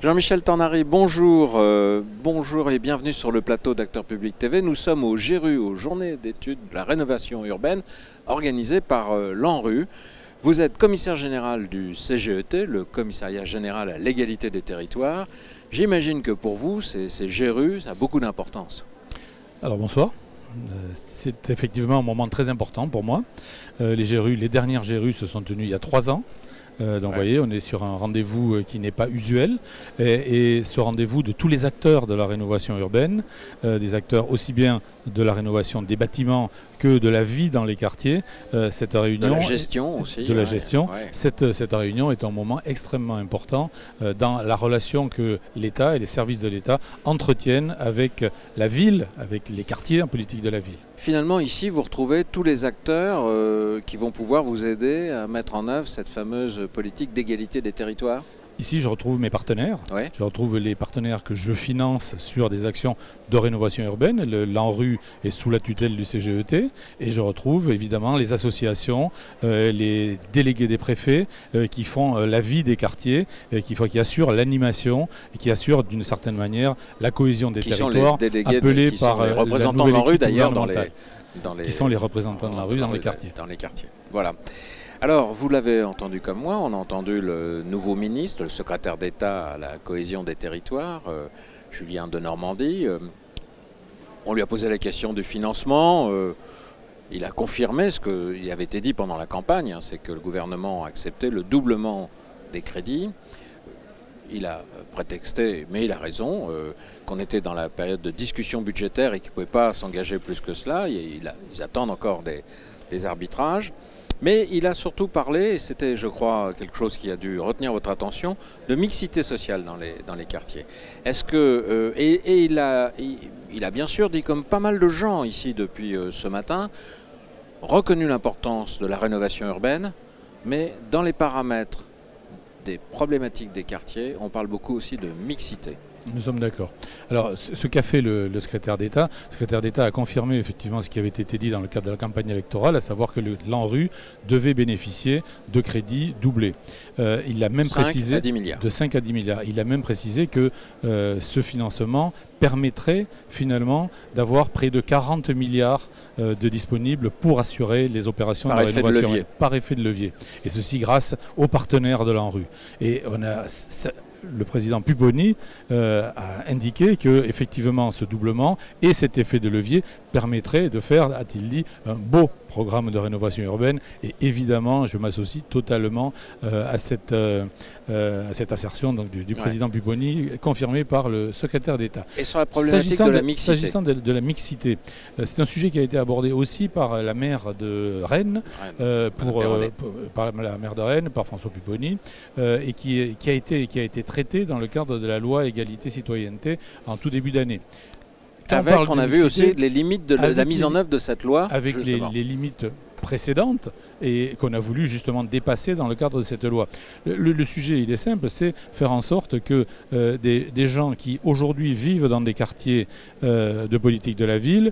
Jean-Michel Tornary, bonjour, bonjour et bienvenue sur le plateau d'Acteurs Publics TV. Nous sommes au GRU, aux Journées d'études de la rénovation urbaine, organisées par l'ANRU. Vous êtes commissaire général du CGET, le Commissariat général à l'égalité des territoires. J'imagine que pour vous, ces GRU, ça a beaucoup d'importance. Alors bonsoir. C'est effectivement un moment très important pour moi. Les dernières GRU se sont tenues il y a 3 ans. Donc vous voyez, on est sur un rendez-vous qui n'est pas usuel. Et ce rendez-vous de tous les acteurs de la rénovation urbaine, des acteurs aussi bien de la rénovation des bâtiments que de la vie dans les quartiers, cette réunion... De la gestion aussi. De la gestion. Cette réunion est un moment extrêmement important dans la relation que l'État et les services de l'État entretiennent avec la ville, avec les quartiers en politique de la ville. Finalement, ici, vous retrouvez tous les acteurs qui vont pouvoir vous aider à mettre en œuvre cette fameuse politique d'égalité des territoires. Ici, je retrouve mes partenaires. Ouais. Je retrouve les partenaires que je finance sur des actions de rénovation urbaine. L'ANRU est sous la tutelle du CGET. Et je retrouve évidemment les associations, les délégués des préfets qui font la vie des quartiers, qui assurent l'animation et qui assurent d'une certaine manière la cohésion des territoires. Qui sont les délégués, qui sont les représentants de l'ANRU d'ailleurs qui sont les représentants de l'ANRU dans les quartiers. Dans les quartiers. Voilà. Alors, vous l'avez entendu comme moi, on a entendu le nouveau ministre, le secrétaire d'État à la cohésion des territoires, Julien Denormandie. On lui a posé la question du financement. Il a confirmé ce qui avait été dit pendant la campagne, c'est que le gouvernement a accepté le doublement des crédits. Il a prétexté, mais il a raison, qu'on était dans la période de discussion budgétaire et qu'il ne pouvait pas s'engager plus que cela. Ils attendent encore des arbitrages. Mais il a surtout parlé, et c'était je crois quelque chose qui a dû retenir votre attention, de mixité sociale dans les quartiers. Est-ce que, il a bien sûr dit, comme pas mal de gens ici depuis ce matin, reconnu l'importance de la rénovation urbaine, mais dans les paramètres des problématiques des quartiers, on parle beaucoup aussi de mixité. Nous sommes d'accord. Alors, ce qu'a fait le secrétaire d'État a confirmé effectivement ce qui avait été dit dans le cadre de la campagne électorale, à savoir que l'ANRU devait bénéficier de crédits doublés. Il a même précisé de 5 à 10 milliards. Il a même précisé que ce financement permettrait finalement d'avoir près de 40 milliards de disponibles pour assurer les opérations de rénovation par effet de levier. Et ceci grâce aux partenaires de l'ANRU. Et le président Pupponi a indiqué que effectivement ce doublement et cet effet de levier permettrait de faire, a-t-il dit, un beau programme de rénovation urbaine. Et évidemment, je m'associe totalement à cette assertion donc, du président Pupponi, confirmée par le secrétaire d'État. Et sur la problématique de la mixité. S'agissant de la mixité, c'est un sujet qui a été abordé aussi par la maire de Rennes, par la maire de Rennes, par François Pupponi, et qui a été traité dans le cadre de la loi égalité-citoyenneté en tout début d'année. On a vu aussi les limites de la mise en œuvre de cette loi. Avec les limites précédentes et qu'on a voulu justement dépasser dans le cadre de cette loi. Le sujet, il est simple, c'est faire en sorte que des gens qui aujourd'hui vivent dans des quartiers de politique de la ville,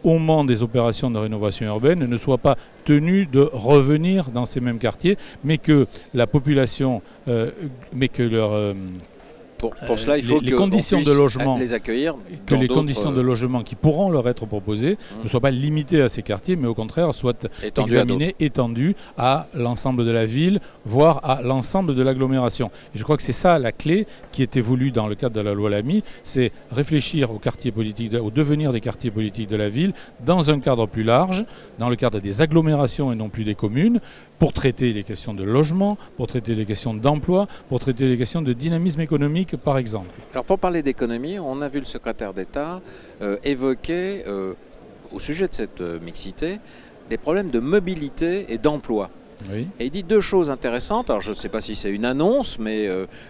au moment des opérations de rénovation urbaine, ne soient pas tenus de revenir dans ces mêmes quartiers, mais que la population, pour cela, il faut les conditions de logement, les accueillir. Que les conditions de logement qui pourront leur être proposées ne soient pas limitées à ces quartiers, mais au contraire soient examinées, étendues à l'ensemble de la ville, voire à l'ensemble de l'agglomération. Et je crois que c'est ça la clé qui était voulue dans le cadre de la loi Lamy, c'est réfléchir au devenir des quartiers politiques de la ville dans un cadre plus large, dans le cadre des agglomérations et non plus des communes, pour traiter les questions de logement, pour traiter les questions d'emploi, pour traiter les questions de dynamisme économique, par exemple. Alors pour parler d'économie, on a vu le secrétaire d'État évoquer, au sujet de cette mixité, des problèmes de mobilité et d'emploi. Oui. Et il dit 2 choses intéressantes. Alors je ne sais pas si c'est une annonce, mais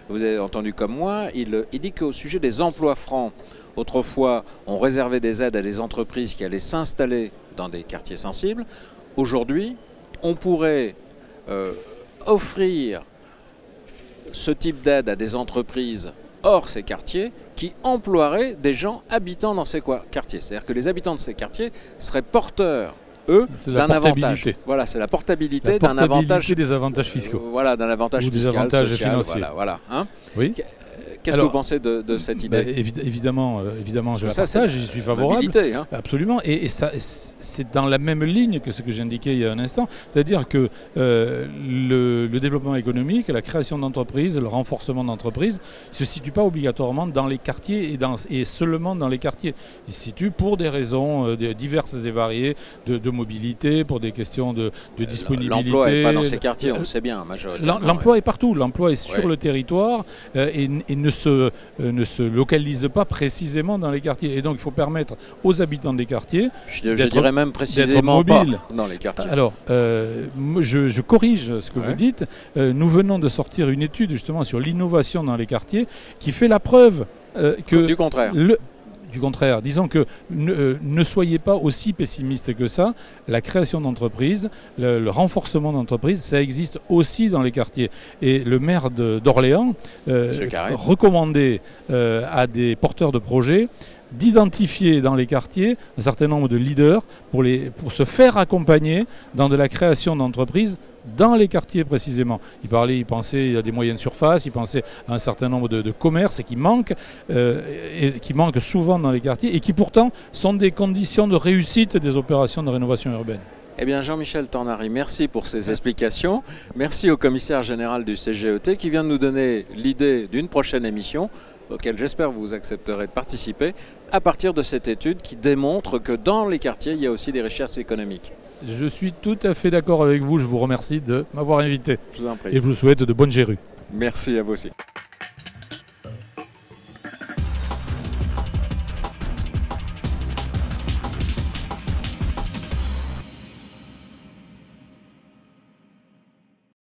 vous avez entendu comme moi, il dit qu'au sujet des emplois francs, autrefois on réservait des aides à des entreprises qui allaient s'installer dans des quartiers sensibles. Aujourd'hui, on pourrait offrir ce type d'aide à des entreprises hors ces quartiers qui emploieraient des gens habitant dans ces quartiers. C'est-à-dire que les habitants de ces quartiers seraient porteurs, eux, d'un avantage. Voilà, c'est la portabilité d'un avantage. Des avantages fiscaux. Voilà, d'un avantage fiscal, des avantages social, financiers. Voilà, hein. Oui. Qu'est-ce que vous pensez de cette idée? Évidemment, je la ça, partage, j'y suis favorable. Hein. Absolument, et ça, c'est dans la même ligne que ce que j'indiquais il y a un instant, c'est-à-dire que le développement économique, la création d'entreprises, le renforcement d'entreprises ne se situe pas obligatoirement dans les quartiers et seulement dans les quartiers. Il se situe pour des raisons diverses et variées de mobilité, pour des questions de disponibilité. L'emploi n'est pas dans ces quartiers, on le sait bien, majoritairement. L'emploi est partout, l'emploi est sur le territoire et ne se localise pas précisément dans les quartiers. Et donc il faut permettre aux habitants des quartiers je dirais même précisément mobiles dans les quartiers. Alors, je corrige ce que vous dites. Nous venons de sortir une étude justement sur l'innovation dans les quartiers qui fait la preuve que... Du contraire. Du contraire, disons que ne soyez pas aussi pessimiste que ça. La création d'entreprises, le renforcement d'entreprises, ça existe aussi dans les quartiers. Et le maire d'Orléans recommandait à des porteurs de projets d'identifier dans les quartiers un certain nombre de leaders pour se faire accompagner dans de la création d'entreprises dans les quartiers précisément. Il pensait à des moyennes surfaces, il pensait à un certain nombre de commerces qui manquent souvent dans les quartiers et qui pourtant sont des conditions de réussite des opérations de rénovation urbaine. Eh bien, Jean-Michel Tornary, merci pour ces explications. Merci au commissaire général du CGET qui vient de nous donner l'idée d'une prochaine émission auquel j'espère vous accepterez de participer à partir de cette étude qui démontre que dans les quartiers, il y a aussi des richesses économiques. Je suis tout à fait d'accord avec vous. Je vous remercie de m'avoir invité. Je vous en prie. Et je vous souhaite de bonnes gérues. Merci à vous aussi.